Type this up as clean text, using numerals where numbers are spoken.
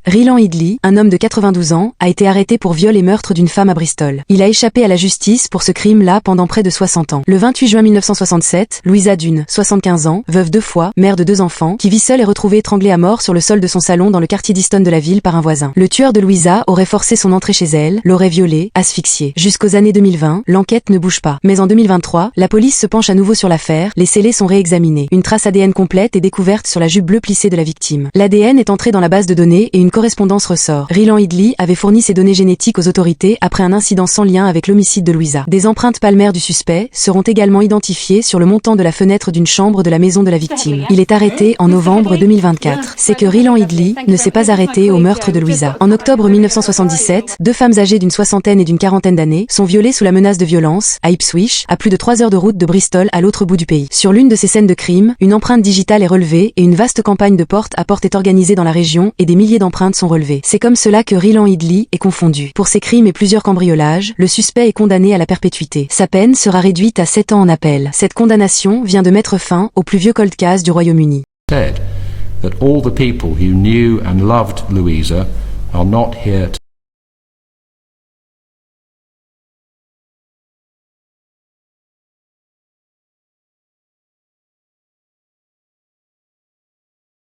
Rylan Headley, un homme de 92 ans, a été arrêté pour viol et meurtre d'une femme à Bristol. Il a échappé à la justice pour ce crime-là pendant près de 60 ans. Le 28 juin 1967, Louisa Dunn, 75 ans, veuve 2 fois, mère de 2 enfants, qui vit seule est retrouvée étranglée à mort sur le sol de son salon dans le quartier d'Easton de la ville par un voisin. Le tueur de Louisa aurait forcé son entrée chez elle, l'aurait violée, asphyxiée. Jusqu'aux années 2020, l'enquête ne bouge pas. Mais en 2023, la police se penche à nouveau sur l'affaire, les scellés sont réexaminés. Une trace ADN complète est découverte sur la jupe bleue plissée de la victime. L'ADN est entré dans la base de données et une correspondance ressort. Rylan Headley avait fourni ses données génétiques aux autorités après un incident sans lien avec l'homicide de Louisa. Des empreintes palmaires du suspect seront également identifiées sur le montant de la fenêtre d'une chambre de la maison de la victime. Il est arrêté en novembre 2024. C'est que Rylan Headley ne s'est pas arrêté au meurtre de Louisa. En octobre 1977, 2 femmes âgées d'une soixantaine et d'une quarantaine d'années sont violées sous la menace de violence, à Ipswich, à plus de 3 heures de route de Bristol à l'autre bout du pays. Sur l'une de ces scènes de crime, une empreinte digitale est relevée et une vaste campagne de porte-à-porte est organisée dans la région et des milliers d'empreintes sont relevées. C'est comme cela que Rylan Headley est confondu. Pour ces crimes et plusieurs cambriolages, le suspect est condamné à la perpétuité. Sa peine sera réduite à 7 ans en appel. Cette condamnation vient de mettre fin au plus vieux cold case du Royaume-Uni. That all the people who knew and loved Louisa are not here